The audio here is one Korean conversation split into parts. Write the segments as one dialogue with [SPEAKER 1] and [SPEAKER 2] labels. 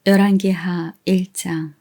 [SPEAKER 1] 열왕기하 1장.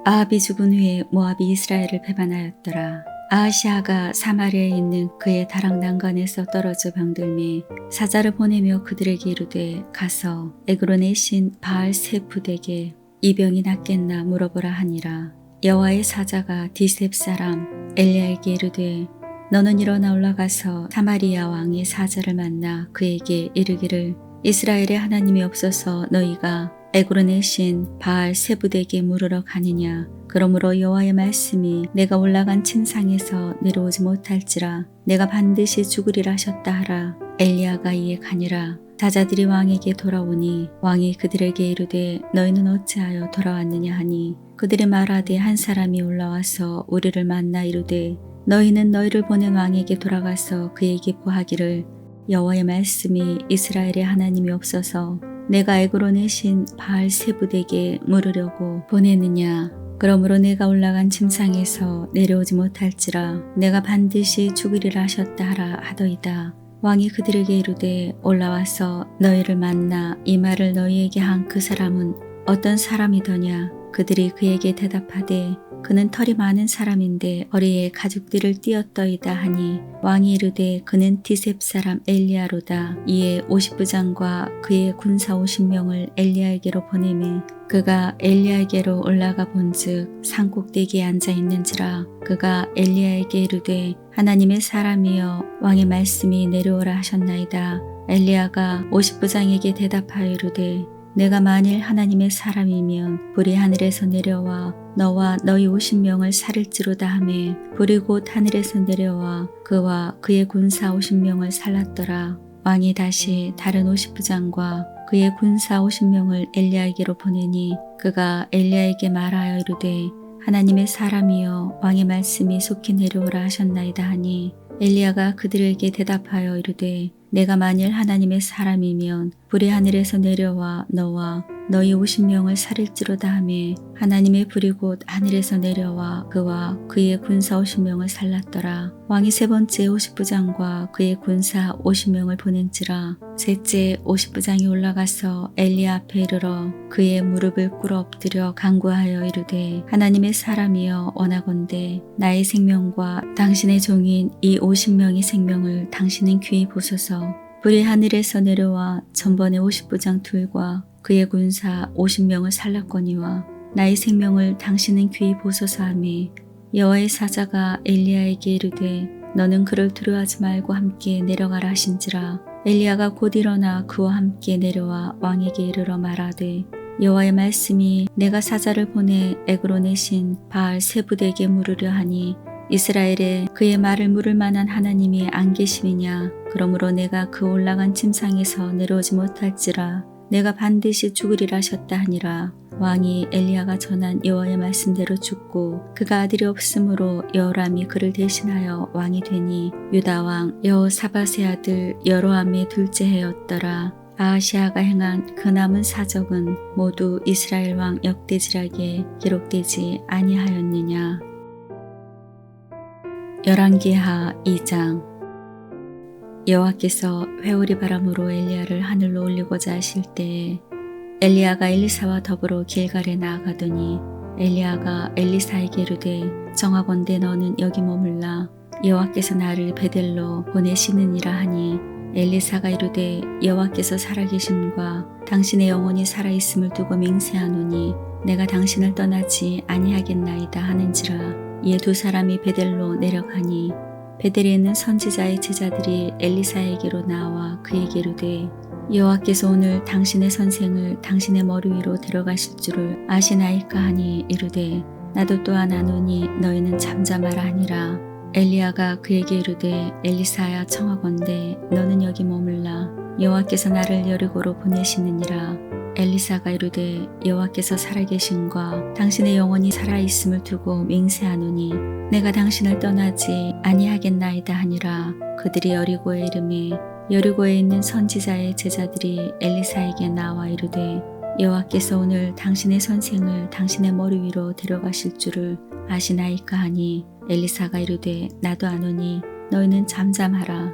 [SPEAKER 1] 아합이 죽은 후에 모압이 이스라엘을 배반하였더라. 아하시아가 사마리아에 있는 그의 다락 난간에서 떨어져 병들매 사자를 보내며 그들에게 이르되 가서 에그론의 신 바알 세푸덱에 이 병이 낫겠나 물어보라 하니라. 여호와의 사자가 디셉 사람 엘리야에게 이르되 너는 일어나 올라가서 사마리아 왕의 사자를 만나 그에게 이르기를 이스라엘의 하나님이 없어서 너희가 에그론의 신 바알 세부덱에 물으러 가느냐. 그러므로 여호와의 말씀이 내가 올라간 침상에서 내려오지 못할지라 내가 반드시 죽으리라 하셨다 하라. 엘리야가 이에 가니라. 사자들이 왕에게 돌아오니 왕이 그들에게 이르되 너희는 어찌하여 돌아왔느냐 하니 그들이 말하되 한 사람이 올라와서 우리를 만나 이르되 너희는 너희를 보낸 왕에게 돌아가서 그에게 구하기를 여호와의 말씀이 이스라엘의 하나님이 없어서 내가 에그론의 신 바알 세부덱에 물으려고 보내느냐. 그러므로 내가 올라간 침상에서 내려오지 못할지라 내가 반드시 죽으리라 하셨다 하라 하더이다. 왕이 그들에게 이르되 올라와서 너희를 만나 이 말을 너희에게 한 그 사람은 어떤 사람이더냐. 그들이 그에게 대답하되 그는 털이 많은 사람인데 허리에 가죽띠를 띠었더이다 하니 왕이 이르되 그는 디셉 사람 엘리야로다. 이에 50부장과 그의 군사 50명을 엘리야에게로 보내매 그가 엘리야에게로 올라가 본즉 산꼭대기에 앉아 있는지라. 그가 엘리야에게 이르되 하나님의 사람이여 왕의 말씀이 내려오라 하셨나이다. 엘리야가 50부장에게 대답하여 이르되 내가 만일 하나님의 사람이면 불이 하늘에서 내려와 너와 너희 50명을 살릴지로다 하매 불이 곧 하늘에서 내려와 그와 그의 군사 50명을 살랐더라. 왕이 다시 다른 50부장과 그의 군사 50명을 엘리야에게로 보내니 그가 엘리야에게 말하여 이르되 하나님의 사람이여 왕의 말씀이 속히 내려오라 하셨나이다 하니 엘리야가 그들에게 대답하여 이르되 내가 만일 하나님의 사람이면 불이 하늘에서 내려와 너와 너희 50명을 살릴지로다 하매 하나님의 불이 곧 하늘에서 내려와 그와 그의 군사 50명을 살랐더라. 왕이 세 번째 50부장과 그의 군사 50명을 보낸지라. 셋째 50부장이 올라가서 엘리야 앞에 이르러 그의 무릎을 꿇어 엎드려 간구하여 이르되 하나님의 사람이여 원하건대 나의 생명과 당신의 종인 이 50명의 생명을 당신은 귀히 보소서. 불이 하늘에서 내려와 전번의 50부장 둘과 그의 군사 50명을 살랐거니와 나의 생명을 당신은 귀히 보소서 하매 여호와의 사자가 엘리야에게 이르되 너는 그를 두려워하지 말고 함께 내려가라 하신지라. 엘리야가 곧 일어나 그와 함께 내려와 왕에게 이르러 말하되 여호와의 말씀이 내가 사자를 보내 에그론의 신 바알 세부덱에 물으려 하니 이스라엘에 그의 말을 물을 만한 하나님이 안 계심이냐. 그러므로 내가 그 올라간 침상에서 내려오지 못할지라 내가 반드시 죽으리라 하셨다 하니라. 왕이 엘리야가 전한 여호와의 말씀대로 죽고 그가 아들이 없으므로 여호람이 그를 대신하여 왕이 되니 유다 왕 여호사밧의 아들 여로함의 둘째 해였더라. 아하시아가 행한 그 남은 사적은 모두 이스라엘 왕 역대지락에 기록되지 아니하였느냐. 열왕기하 2장. 여호와께서 회오리 바람으로 엘리야를 하늘로 올리고자 하실 때에 엘리야가 엘리사와 더불어 길갈에 나아가더니 엘리야가 엘리사에게 이르되 정하건대 너는 여기 머물라. 여호와께서 나를 베델로 보내시느니라 하니 엘리사가 이르되 여호와께서 살아계심과 당신의 영혼이 살아있음을 두고 맹세하노니 내가 당신을 떠나지 아니하겠나이다 하는지라. 이에 두 사람이 베델로 내려가니 베델에 있는 선지자의 제자들이 엘리사에게로 나와 그에게 이르되 여호와께서 오늘 당신의 선생을 당신의 머리 위로 데려가실 줄을 아시나이까 하니 이르되 나도 또한 아노니 너희는 잠잠하라 하니라. 엘리야가 그에게 이르되 엘리사야 청하건대 너는 여기 머물라. 여호와께서 나를 여리고로 보내시느니라. 엘리사가 이르되 여호와께서 살아계신과 당신의 영혼이 살아있음을 두고 맹세하노니 내가 당신을 떠나지 아니하겠나이다 하니라. 그들이 여리고에 이르매 여리고에 있는 선지자의 제자들이 엘리사에게 나와 이르되 여호와께서 오늘 당신의 선생을 당신의 머리 위로 데려가실 줄을 아시나이까 하니 엘리사가 이르되 나도 아노니 너희는 잠잠하라.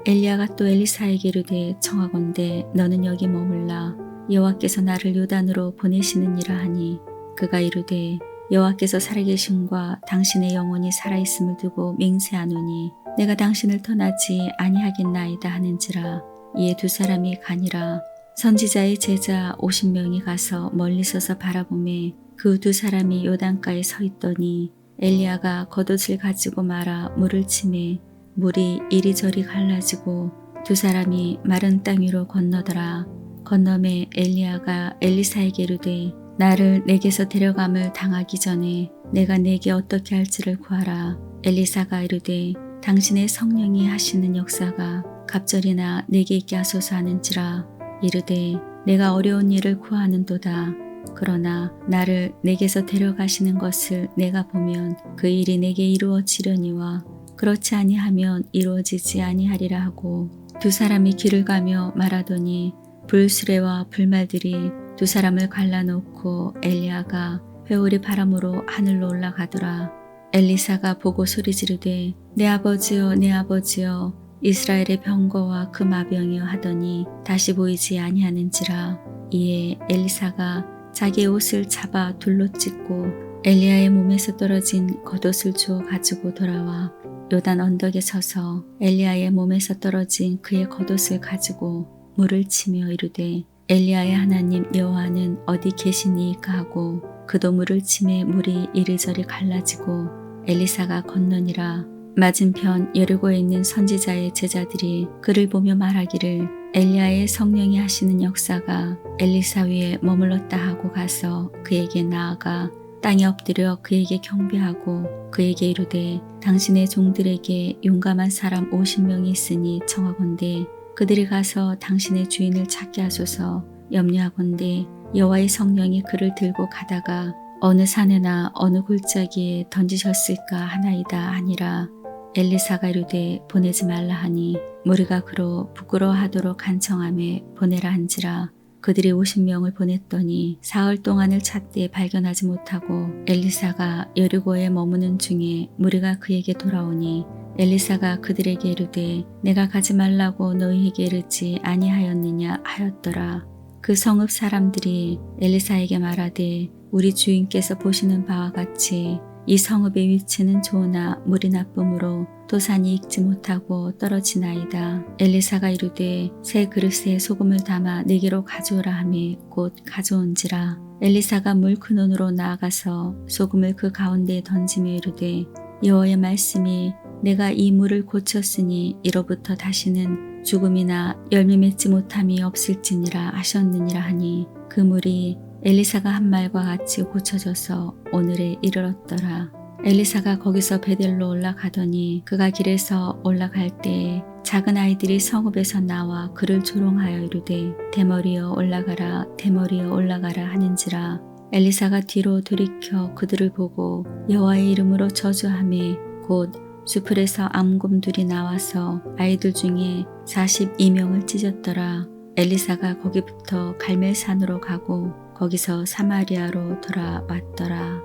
[SPEAKER 1] 엘리야가 또 엘리사에게 이르되 청하건대 너는 여기 머물라. 여호와께서 나를 요단으로 보내시느니라 하니 그가 이르되 여호와께서 살아계심과 당신의 영혼이 살아있음을 두고 맹세하노니 내가 당신을 떠나지 아니하겠나이다 하는지라. 이에 두 사람이 가니라. 선지자의 제자 50명이 가서 멀리 서서 바라보매 그 두 사람이 요단가에 서 있더니 엘리야가 겉옷을 가지고 말아 물을 치매 물이 이리저리 갈라지고 두 사람이 마른 땅 위로 건너더라. 건너매 엘리야가 엘리사에게 이르되 나를 내게서 데려감을 당하기 전에 내가 내게 어떻게 할지를 구하라. 엘리사가 이르되 당신의 성령이 하시는 역사가 갑절이나 내게 있게 하소서 하는지라. 이르되 내가 어려운 일을 구하는도다. 그러나 나를 내게서 데려가시는 것을 내가 보면 그 일이 내게 이루어지려니와 그렇지 아니하면 이루어지지 아니하리라 하고 두 사람이 길을 가며 말하더니 불수레와 불말들이 두 사람을 갈라놓고 엘리야가 회오리 바람으로 하늘로 올라가더라. 엘리사가 보고 소리 지르되 내 아버지여 내 아버지여 이스라엘의 병거와 그 마병이여 하더니 다시 보이지 아니하는지라. 이에 엘리사가 자기의 옷을 잡아 둘로 찢고 엘리야의 몸에서 떨어진 겉옷을 주워 가지고 돌아와 요단 언덕에 서서 엘리야의 몸에서 떨어진 그의 겉옷을 가지고 물을 치며 이르되 엘리야의 하나님 여호와는 어디 계시니이까 하고 그도 물을 치매 물이 이리저리 갈라지고 엘리사가 건너니라. 맞은편 여리고에 있는 선지자의 제자들이 그를 보며 말하기를 엘리야의 성령이 하시는 역사가 엘리사 위에 머물렀다 하고 가서 그에게 나아가 땅에 엎드려 그에게 경배하고 그에게 이르되 당신의 종들에게 용감한 사람 50명이 있으니 청하건대 그들이 가서 당신의 주인을 찾게 하소서. 염려하건대 여호와의 성령이 그를 들고 가다가 어느 산에나 어느 골짜기에 던지셨을까 하나이다 하니라. 엘리사가 이르되 보내지 말라 하니 무리가 그로 부끄러워하도록 간청하며 보내라 한지라. 그들이 50명을 보냈더니 사흘 동안을 찾되 발견하지 못하고 엘리사가 여리고에 머무는 중에 무리가 그에게 돌아오니 엘리사가 그들에게 이르되 내가 가지 말라고 너희에게 이르지 아니하였느냐 하였더라. 그 성읍 사람들이 엘리사에게 말하되 우리 주인께서 보시는 바와 같이 이 성읍의 위치는 좋으나 물이 나쁨으로 도산이 익지 못하고 떨어지나이다. 엘리사가 이르되 새 그릇에 소금을 담아 내게로 가져오라 하매 곧 가져온지라. 엘리사가 물 근원으로 나아가서 소금을 그 가운데에 던지며 이르되 여호와의 말씀이 내가 이 물을 고쳤으니 이로부터 다시는 죽음이나 열매 맺지 못함이 없을지니라 하셨느니라 하니 그 물이 엘리사가 한 말과 같이 고쳐져서 오늘에 이르렀더라. 엘리사가 거기서 베델로 올라가더니 그가 길에서 올라갈 때에 작은 아이들이 성읍에서 나와 그를 조롱하여 이르되 대머리여 올라가라 대머리여 올라가라 하는지라. 엘리사가 뒤로 돌이켜 그들을 보고 여호와의 이름으로 저주하매 곧 수풀에서 암곰들이 나와서 아이들 중에 42명을 찢었더라. 엘리사가 거기부터 갈멜산으로 가고 거기서 사마리아로 돌아왔더라.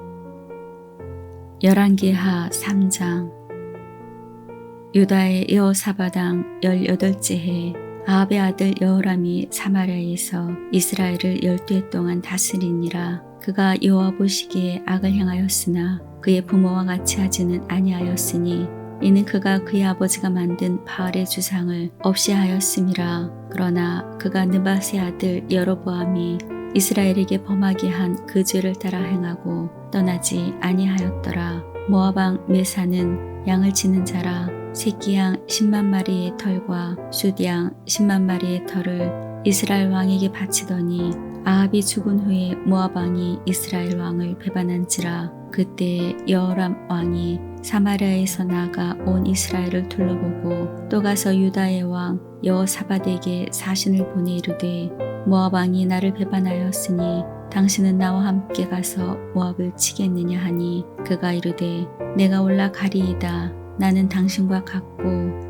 [SPEAKER 1] 열왕기하 3장. 유다의 여호사밧 왕 18째 해 아합의 아들 여호람이 사마리아에서 이스라엘을 12해 동안 다스리니라. 그가 여호와 보시기에 악을 행하였으나 그의 부모와 같이 하지는 아니하였으니 이는 그가 그의 아버지가 만든 바알의 주상을 없이 하였음이라. 그러나 그가 느밧의 아들 여로보암이 이스라엘에게 범하게 한 그 죄를 따라 행하고 떠나지 아니하였더라. 모압 왕 메사는 양을 치는 자라. 새끼 양 10만 마리의 털과 숫양 10만 마리의 털을 이스라엘 왕에게 바치더니 아합이 죽은 후에 모압 왕이 이스라엘 왕을 배반한지라. 그때 여호람 왕이 사마리아에서 나가 온 이스라엘을 둘러보고 또 가서 유다의 왕 여호사밧에게 사신을 보내 이르되 모압 왕이 나를 배반하였으니 당신은 나와 함께 가서 모압을 치겠느냐 하니 그가 이르되 내가 올라가리이다. 나는 당신과 같고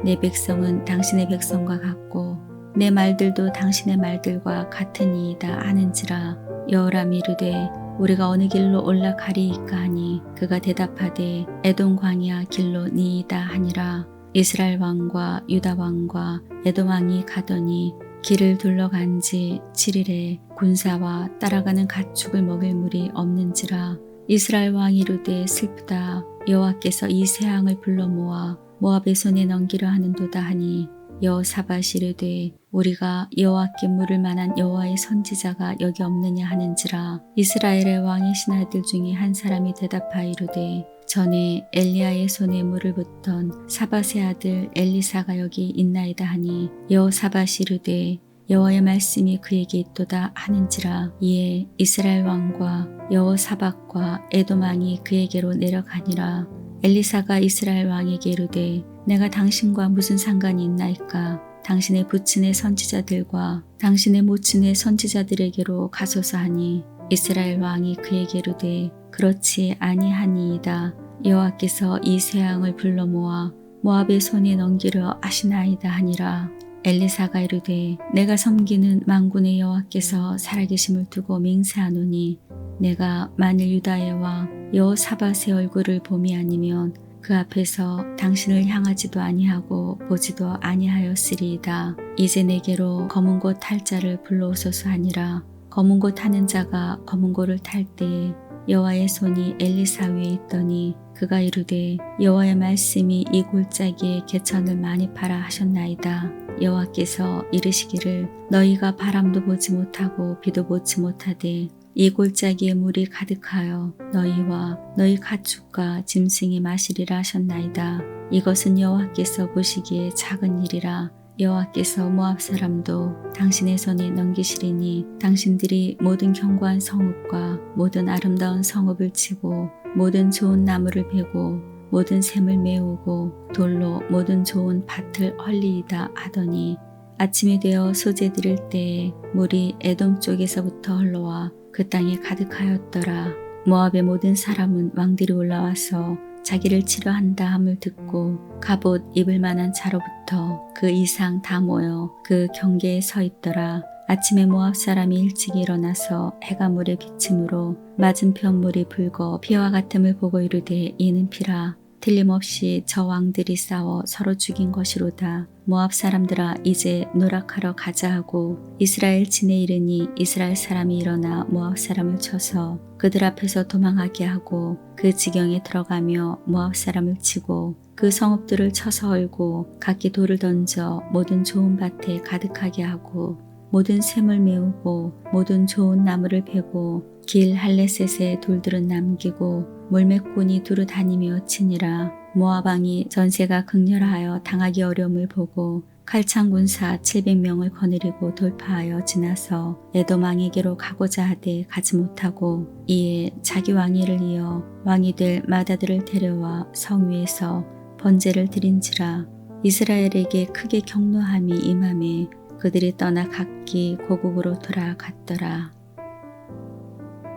[SPEAKER 1] 내 백성은 당신의 백성과 같고 내 말들도 당신의 말들과 같으니이다 하는지라. 여호람이 이르되 우리가 어느 길로 올라가리이까 하니 그가 대답하되 에돔 광야 길로 니이다 하니라. 이스라엘 왕과 유다 왕과 에돔 왕이 가더니 길을 둘러간 지 7일에 군사와 따라가는 가축을 먹일 물이 없는지라. 이스라엘 왕이 이르되 슬프다. 여호와께서 이 세 왕을 불러 모아 모압의 손에 넘기려 하는도다 하니 여호사밧이 이르되 우리가 여호와께 물을 만한 여호와의 선지자가 여기 없느냐 하는지라. 이스라엘의 왕의 신하들 중에 한 사람이 대답하여 이르되 전에 엘리야의 손에 물을 붓던 사밧의 아들 엘리사가 여기 있나이다 하니 여호사밧이 이르되 여호와의 말씀이 그에게 있도다 하는지라. 이에 이스라엘 왕과 여호사밧과 에돔 왕이 그에게로 내려가니라. 엘리사가 이스라엘 왕에게 이르되 내가 당신과 무슨 상관이 있나이까? 당신의 부친의 선지자들과 당신의 모친의 선지자들에게로 가소서 하니 이스라엘 왕이 그에게 이르되 그렇지 아니하니이다. 여호와께서 이 세 왕을 불러 모아 모압의 손에 넘기려 하시나이다 하니라. 엘리사가 이르되 내가 섬기는 만군의 여호와께서 살아계심을 두고 맹세하노니 내가 만일 유다의 왕 여호사밧의 얼굴을 봄이 아니면 그 앞에서 당신을 향하지도 아니하고 보지도 아니하였으리이다. 이제 내게로 검은 곳 탈 자를 불러오소서 하니라. 검은 곳 타는 자가 검은 곳을 탈 때에 여호와의 손이 엘리사 위에 있더니 그가 이르되 여호와의 말씀이 이 골짜기에 개천을 많이 파라 하셨나이다. 여호와께서 이르시기를 너희가 바람도 보지 못하고 비도 보지 못하되 이 골짜기에 물이 가득하여 너희와 너희 가축과 짐승이 마시리라 하셨나이다. 이것은 여호와께서 보시기에 작은 일이라. 여호와께서 모압 사람도 당신의 손에 넘기시리니 당신들이 모든 견고한 성읍과 모든 아름다운 성읍을 치고 모든 좋은 나무를 베고 모든 샘을 메우고 돌로 모든 좋은 밭을 헐리이다 하더니 아침이 되어 소재 드릴 때에 물이 에돔 쪽에서부터 흘러와 그 땅에 가득하였더라. 모압의 모든 사람은 왕들이 올라와서 자기를 치려 한다 함을 듣고 갑옷 입을 만한 자로부터 그 이상 다 모여 그 경계에 서 있더라. 아침에 모압 사람이 일찍 일어나서 해가 물에 비침으로 맞은편 물이 붉어 피와 같음을 보고 이르되 이는 피라. 틀림없이 저 왕들이 싸워 서로 죽인 것이로다. 모압 사람들아 이제 노력하러 가자 하고 이스라엘 진에 이르니 이스라엘 사람이 일어나 모압 사람을 쳐서 그들 앞에서 도망하게 하고 그 지경에 들어가며 모압 사람을 치고 그 성읍들을 쳐서 헐고 각기 돌을 던져 모든 좋은 밭에 가득하게 하고 모든 샘을 메우고 모든 좋은 나무를 베고 길 할레셋에 돌들은 남기고 물매꾼이 두루 다니며 치니라. 모압 왕이 전세가 극렬하여 당하기 어려움을 보고 칼창 군사 700명을 거느리고 돌파하여 지나서 에돔 왕에게로 가고자 하되 가지 못하고 이에 자기 왕위를 이어 왕이 될 마다들을 데려와 성 위에서 번제를 드린지라. 이스라엘에게 크게 경노함이 임함에 그들이 떠나 각기 고국으로 돌아갔더라.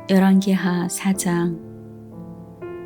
[SPEAKER 1] 열왕기하 4장.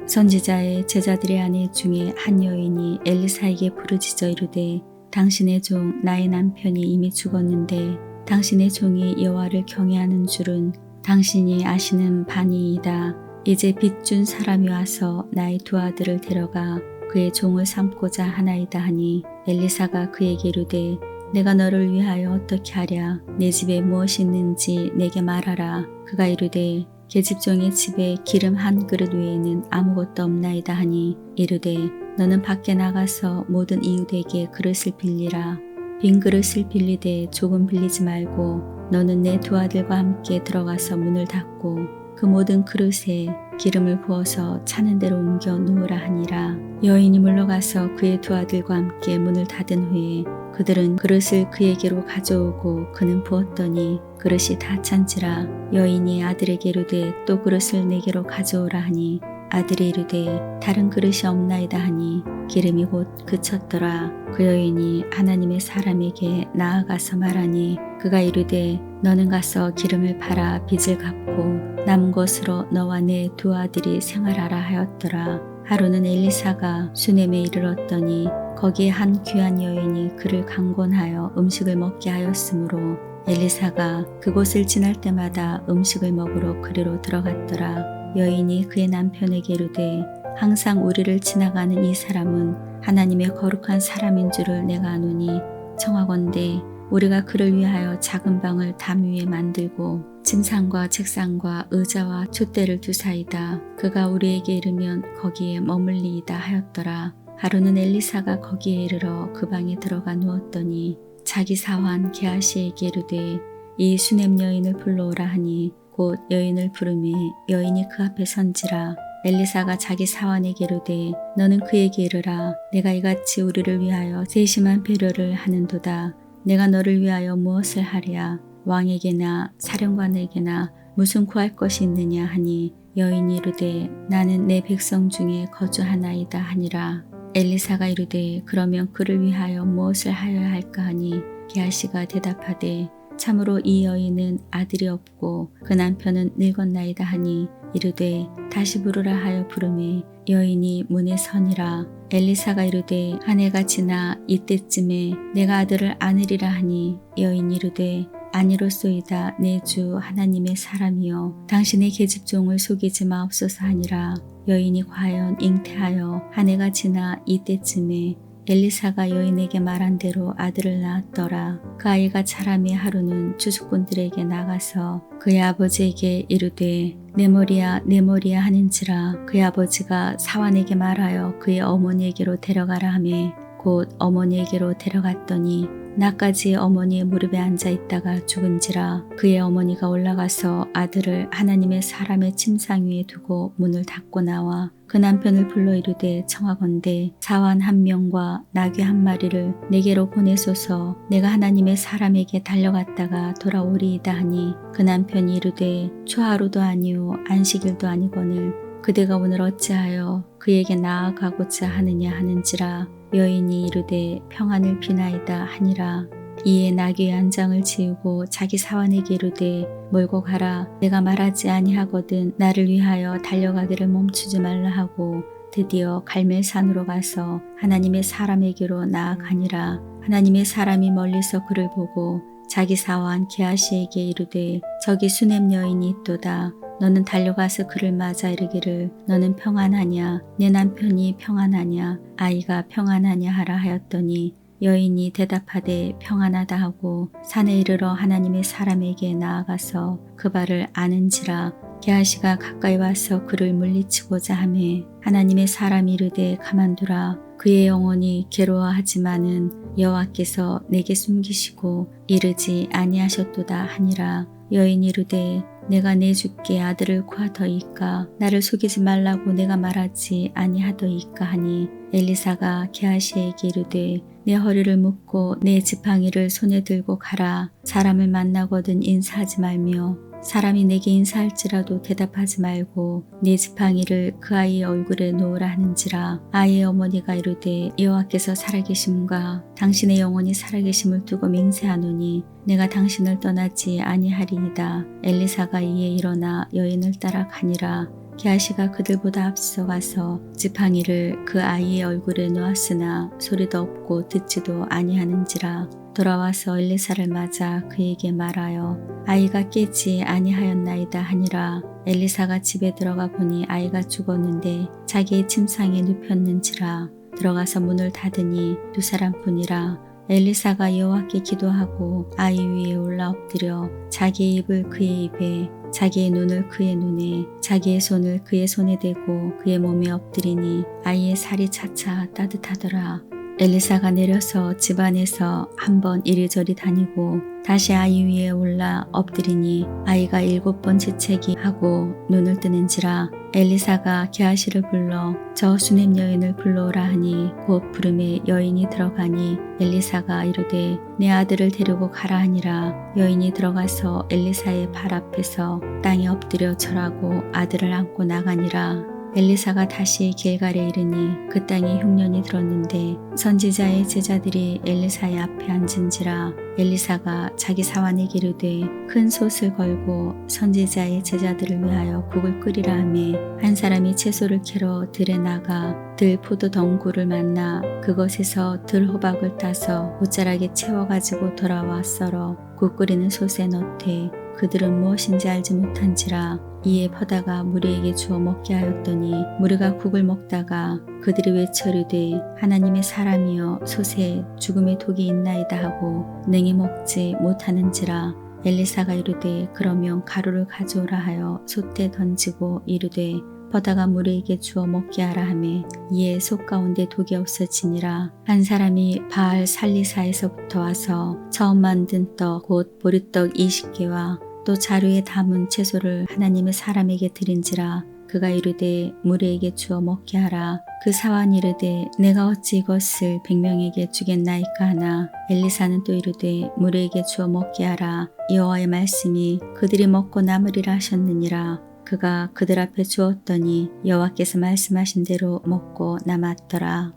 [SPEAKER 1] 선지자의 제자들의 아내 중에 한 여인이 엘리사에게 부르짖어 이르되 당신의 종 나의 남편이 이미 죽었는데 당신의 종이 여호와를 경외하는 줄은 당신이 아시는 바니이다. 이제 빚준 사람이 와서 나의 두 아들을 데려가 그의 종을 삼고자 하나이다 하니 엘리사가 그에게 이르되 내가 너를 위하여 어떻게 하랴. 내 집에 무엇이 있는지 내게 말하라. 그가 이르되 계집종의 집에 기름 한 그릇 외에는 아무것도 없나이다 하니 이르되 너는 밖에 나가서 모든 이웃에게 그릇을 빌리라. 빈 그릇을 빌리되 조금 빌리지 말고 너는 내 두 아들과 함께 들어가서 문을 닫고 그 모든 그릇에 기름을 부어서 차는 대로 옮겨 놓으라 하니라. 여인이 물러가서 그의 두 아들과 함께 문을 닫은 후에 그들은 그릇을 그에게로 가져오고 그는 부었더니 그릇이 다 찬지라. 여인이 아들에게 이르되 또 그릇을 내게로 가져오라 하니 아들이 이르되 다른 그릇이 없나이다 하니 기름이 곧 그쳤더라. 그 여인이 하나님의 사람에게 나아가서 말하니 그가 이르되 너는 가서 기름을 팔아 빚을 갚고 남은 것으로 너와 내 두 아들이 생활하라 하였더라. 하루는 엘리사가 수넴에 이르렀더니 거기에 한 귀한 여인이 그를 강권하여 음식을 먹게 하였으므로 엘리사가 그곳을 지날 때마다 음식을 먹으러 그리로 들어갔더라. 여인이 그의 남편에게 이르되 항상 우리를 지나가는 이 사람은 하나님의 거룩한 사람인 줄을 내가 아노니 청하건대 우리가 그를 위하여 작은 방을 담 위에 만들고 침상과 책상과 의자와 촛대를 두사이다. 그가 우리에게 이르면 거기에 머물리이다 하였더라. 하루는 엘리사가 거기에 이르러 그 방에 들어가 누웠더니 자기 사환 게하시에게 이르되 이 수냄 여인을 불러오라 하니 곧 여인을 부르매 여인이 그 앞에 선지라. 엘리사가 자기 사환에게 이르되 너는 그에게 이르라. 내가 이같이 우리를 위하여 세심한 배려를 하는도다. 내가 너를 위하여 무엇을 하랴. 왕에게나 사령관에게나 무슨 구할 것이 있느냐 하니 여인이 이르되 나는 내 백성 중에 거주하나이다 하니라. 엘리사가 이르되 그러면 그를 위하여 무엇을 하여야 할까 하니 게하시가 대답하되 참으로 이 여인은 아들이 없고 그 남편은 늙었나이다 하니 이르되 다시 부르라 하여 부르매 여인이 문에 서니라. 엘리사가 이르되 한 해가 지나 이때쯤에 내가 아들을 안으리라 하니 여인이 이르되 아니로소이다. 내 주 하나님의 사람이여 당신의 계집종을 속이지 마옵소서 하니라. 여인이 과연 잉태하여 한 해가 지나 이때쯤에 엘리사가 여인에게 말한 대로 아들을 낳았더라. 그 아이가 자라매 하루는 주수꾼들에게 나가서 그의 아버지에게 이르되 내 머리야 내 머리야 하는지라. 그의 아버지가 사환에게 말하여 그의 어머니에게로 데려가라 하매 곧 어머니에게로 데려갔더니 나까지 어머니의 무릎에 앉아 있다가 죽은지라. 그의 어머니가 올라가서 아들을 하나님의 사람의 침상 위에 두고 문을 닫고 나와 그 남편을 불러 이르되 청하건대 사환 한 명과 나귀 한 마리를 내게로 보내소서. 내가 하나님의 사람에게 달려갔다가 돌아오리이다 하니 그 남편이 이르되 초하루도 아니요 안식일도 아니거늘 그대가 오늘 어찌하여 그에게 나아가고자 하느냐 하는지라. 여인이 이르되 평안을 비나이다 하니라. 이에 나귀의 안장을 지우고 자기 사환에게 이르되 몰고 가라. 내가 말하지 아니하거든 나를 위하여 달려가기를 멈추지 말라 하고 드디어 갈멜산으로 가서 하나님의 사람에게로 나아가니라. 하나님의 사람이 멀리서 그를 보고 자기 사환 게하시에게 이르되 저기 수냄 여인이 있도다. 너는 달려가서 그를 맞아 이르기를 너는 평안하냐 내 남편이 평안하냐 아이가 평안하냐 하라 하였더니 여인이 대답하되 평안하다 하고 산에 이르러 하나님의 사람에게 나아가서 그 발을 아는지라. 게하시가 가까이 와서 그를 물리치고자 하매 하나님의 사람이 이르되 가만두라. 그의 영혼이 괴로워하지만은 여호와께서 내게 숨기시고 이르지 아니하셨도다 하니라. 여인이 이르되 내가 내 주께 아들을 구하더이까 나를 속이지 말라고 내가 말하지 아니하더이까 하니 엘리사가 게하시에게 이르되 내 허리를 묶고 내 지팡이를 손에 들고 가라. 사람을 만나거든 인사하지 말며 사람이 내게 인사할지라도 대답하지 말고 내 지팡이를 그 아이의 얼굴에 놓으라 하는지라. 아이의 어머니가 이르되 여호와께서 살아계심과 당신의 영혼이 살아계심을 두고 맹세하노니 내가 당신을 떠나지 아니하리이다. 엘리사가 이에 일어나 여인을 따라 가니라. 게하시가 그들보다 앞서가서 지팡이를 그 아이의 얼굴에 놓았으나 소리도 없고 듣지도 아니하는지라. 돌아와서 엘리사를 맞아 그에게 말하여 아이가 깨지 아니하였나이다 하니라. 엘리사가 집에 들어가 보니 아이가 죽었는데 자기의 침상에 눕혔는지라. 들어가서 문을 닫으니 두 사람뿐이라. 엘리사가 여호와께 기도하고 아이 위에 올라 엎드려 자기의 입을 그의 입에 자기의 눈을 그의 눈에 자기의 손을 그의 손에 대고 그의 몸에 엎드리니 아이의 살이 차차 따뜻하더라. 엘리사가 내려서 집안에서 한번 이리저리 다니고 다시 아이 위에 올라 엎드리니 아이가 7번 재채기 하고 눈을 뜨는지라. 엘리사가 게하시를 불러 저 수냄 여인을 불러오라 하니 곧 부름에 여인이 들어가니 엘리사가 이르되 내 아들을 데리고 가라 하니라. 여인이 들어가서 엘리사의 발 앞에서 땅에 엎드려 절하고 아들을 안고 나가니라. 엘리사가 다시 길갈에 이르니 그 땅에 흉년이 들었는데 선지자의 제자들이 엘리사의 앞에 앉은지라. 엘리사가 자기 사환에게 이르되 큰 솥을 걸고 선지자의 제자들을 위하여 국을 끓이라 하매 한 사람이 채소를 캐러 들에 나가 들 포도 덩굴을 만나 그것에서 들 호박을 따서 옷자락에 채워가지고 돌아와 썰어 국 끓이는 솥에 넣되 그들은 무엇인지 알지 못한지라. 이에 퍼다가 무리에게 주어 먹게 하였더니 무리가 국을 먹다가 그들이 외쳐 이르되 하나님의 사람이여 솥에 죽음의 독이 있나이다 하고 능히 먹지 못하는지라. 엘리사가 이르되 그러면 가루를 가져오라 하여 솥에 던지고 이르되 퍼다가 무리에게 주어 먹게 하라 하매 이에 솥 가운데 독이 없어지니라. 한 사람이 바알 살리사에서부터 와서 처음 만든 떡 곧 보리떡 20개와 또 자루에 담은 채소를 하나님의 사람에게 드린지라. 그가 이르되 무리에게 주어 먹게 하라. 그 사환이 이르되 내가 어찌 이것을 100명에게 주겠나이까 하나. 엘리사는 또 이르되 무리에게 주어 먹게 하라. 여호와의 말씀이 그들이 먹고 남으리라 하셨느니라. 그가 그들 앞에 주었더니 여호와께서 말씀하신 대로 먹고 남았더라.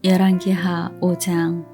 [SPEAKER 1] 열왕기하 5장.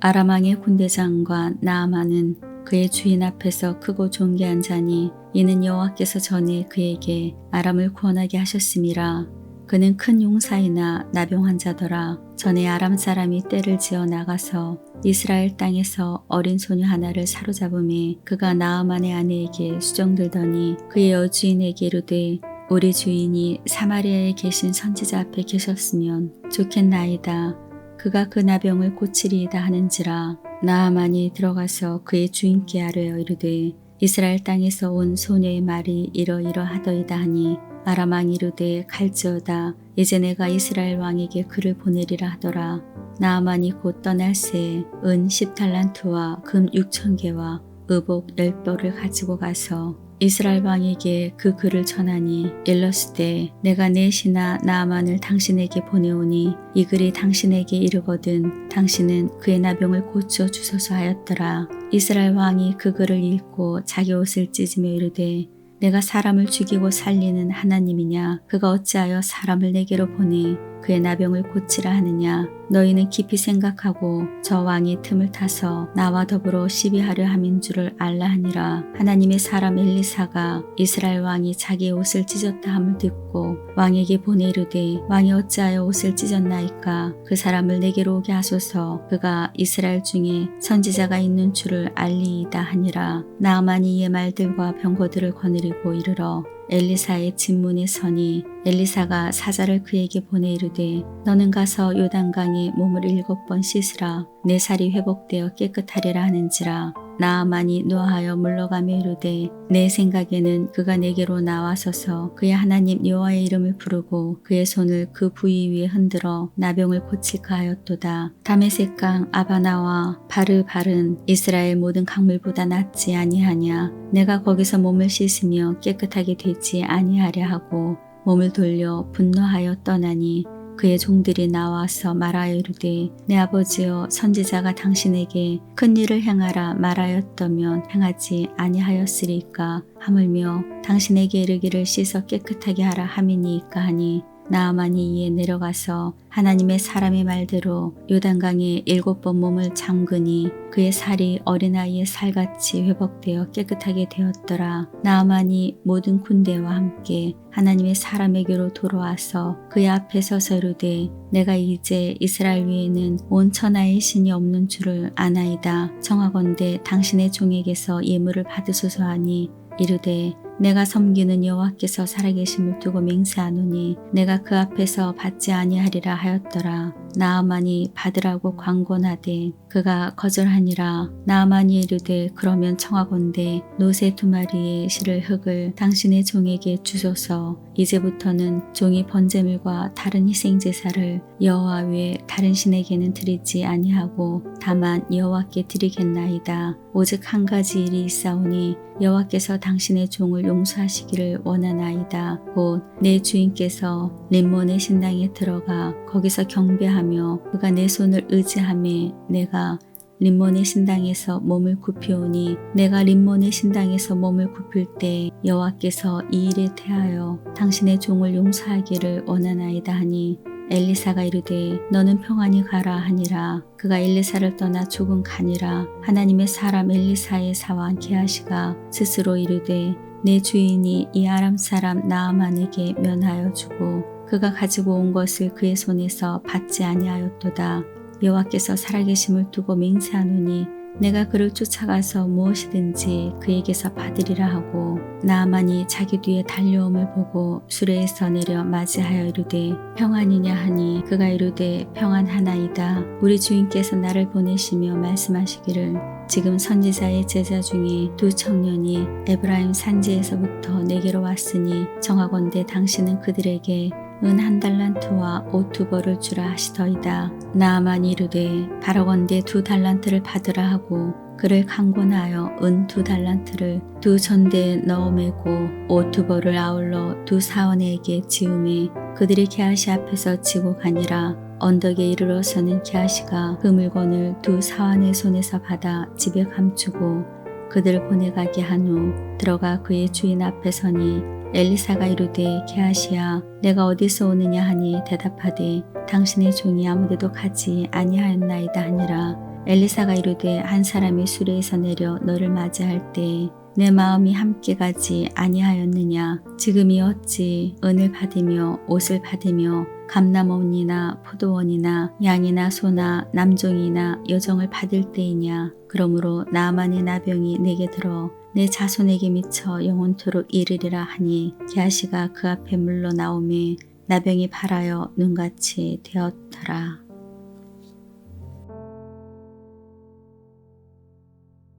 [SPEAKER 1] 아람 왕의 군대장과 나아만은 그의 주인 앞에서 크고 존귀한 자니 이는 여호와께서 전에 그에게 아람을 구원하게 하셨음이라. 그는 큰 용사이나 나병 환자더라. 전에 아람 사람이 떼를 지어 나가서 이스라엘 땅에서 어린 소녀 하나를 사로잡음에 그가 나아만의 아내에게 수정들더니 그의 여주인에게 이르되 우리 주인이 사마리아에 계신 선지자 앞에 계셨으면 좋겠나이다. 그가 그 나병을 고치리이다 하는지라. 나아만이 들어가서 그의 주인께 아뢰어 이르되 이스라엘 땅에서 온 소녀의 말이 이러이러하더이다 하니 아람 왕이 이르되 갈지어다. 이제 내가 이스라엘 왕에게 그를 보내리라 하더라. 나아만이 곧 떠날새 은 10달란트와 금 6,000개와 의복 10벌을 가지고 가서 이스라엘 왕에게 그 글을 전하니 일렀으되 내가 내 신하 나아만을 당신에게 보내오니 이 글이 당신에게 이르거든 당신은 그의 나병을 고쳐 주소서 하였더라. 이스라엘 왕이 그 글을 읽고 자기 옷을 찢으며 이르되 내가 사람을 죽이고 살리는 하나님이냐. 그가 어찌하여 사람을 내게로 보내 그의 나병을 고치라 하느냐. 너희는 깊이 생각하고 저 왕이 틈을 타서 나와 더불어 시비하려 함인 줄을 알라 하니라. 하나님의 사람 엘리사가 이스라엘 왕이 자기의 옷을 찢었다 함을 듣고 왕에게 보내 이르되 왕이 어찌하여 옷을 찢었나이까. 그 사람을 내게로 오게 하소서. 그가 이스라엘 중에 선지자가 있는 줄을 알리이다 하니라. 나아만이 이의 말들과 병거들을 거느리고 이르러 엘리사의 집문에 서니 엘리사가 사자를 그에게 보내 이르되 너는 가서 요단강에 몸을 7번 씻으라. 내 살이 회복되어 깨끗하리라 하는지라. 나아만이 노하여 물러가며 이르되 내 생각에는 그가 내게로 나와서서 그의 하나님 여호와의 이름을 부르고 그의 손을 그 부위 위에 흔들어 나병을 고칠까 하였도다. 다메섹 강 아바나와 바르발은 이스라엘 모든 강물보다 낫지 아니하냐. 내가 거기서 몸을 씻으며 깨끗하게 되지 아니하랴 하고 몸을 돌려 분노하여 떠나니 그의 종들이 나와서 말하여 이르되 내 아버지여 선지자가 당신에게 큰 일을 행하라 말하였다면 행하지 아니하였으리까. 하물며 당신에게 이르기를 씻어 깨끗하게 하라 함이니이까 하니 나아만이 이에 내려가서 하나님의 사람의 말대로 요단강에 7번 몸을 잠그니 그의 살이 어린아이의 살같이 회복되어 깨끗하게 되었더라. 나아만이 모든 군대와 함께 하나님의 사람에게로 돌아와서 그의 앞에 서서 이르되 내가 이제 이스라엘 위에는 온 천하의 신이 없는 줄을 아나이다. 청하건대 당신의 종에게서 예물을 받으소서 하니 이르되 내가 섬기는 여호와께서 살아계심을 두고 맹세하노니 내가 그 앞에서 받지 아니하리라 하였더라. 나아만이 받으라고 광곤하되 그가 거절하니라. 나아만이 이르되 그러면 청하건대 노새 2마리의 실을 흙을 당신의 종에게 주소서. 이제부터는 종이 번제물과 다른 희생제사를 여호와 외에 다른 신에게는 드리지 아니하고 다만 여호와께 드리겠나이다. 오직 한 가지 일이 있사오니 여호와께서 당신의 종을 용서하시기를 원하나이다. 곧 내 주인께서 림몬의 신당에 들어가 거기서 경배하며 그가 내 손을 의지하며 내가 림몬의 신당에서 몸을 굽히오니 내가 림몬의 신당에서 몸을 굽힐 때 여호와께서 이 일에 대하여 당신의 종을 용서하기를 원하나이다 하니 엘리사가 이르되 너는 평안히 가라 하니라. 그가 엘리사를 떠나 죽은 가니라. 하나님의 사람 엘리사의 사환 게하시가 스스로 이르되 내 주인이 이 아람 사람 나아만에게 면하여 주고 그가 가지고 온 것을 그의 손에서 받지 아니하였도다. 여호와께서 살아계심을 두고 맹세하노니 내가 그를 쫓아가서 무엇이든지 그에게서 받으리라 하고 나아만이 자기 뒤에 달려옴을 보고 수레에서 내려 맞이하여 이르되 평안이냐 하니 그가 이르되 평안하나이다. 우리 주인께서 나를 보내시며 말씀하시기를 지금 선지자의 제자 중에 두 청년이 에브라임 산지에서부터 내게로 왔으니 정하건대 당신은 그들에게 은 1달란트와 옷 2벌을 주라 하시더이다. 나아만이 이르되 바라건대 2달란트를 받으라 하고 그를 강권하여 은 2달란트를 두 전대에 넣어 매고 옷 2벌을 아울러 두 사원에게 지우매 그들이 게하시 앞에서 지고 가니라. 언덕에 이르러서는 게하시가 그 물건을 두 사원의 손에서 받아 집에 감추고 그들을 보내가게 한 후 들어가 그의 주인 앞에 서니 엘리사가 이르되 게하시야 내가 어디서 오느냐 하니 대답하되 당신의 종이 아무데도 가지 아니하였나이다 하니라. 엘리사가 이르되 한 사람이 수레에서 내려 너를 맞이할 때 내 마음이 함께 가지 아니하였느냐. 지금이 어찌 은을 받으며 옷을 받으며 감람원이나 포도원이나 양이나 소나 남종이나 여종을 받을 때이냐. 그러므로 나아만의 나병이 내게 들어 내 자손에게 미쳐 영원토록 이르리라 하니 게하시가 그 앞에 물러나오매 나병이 발하여 눈같이 되었더라.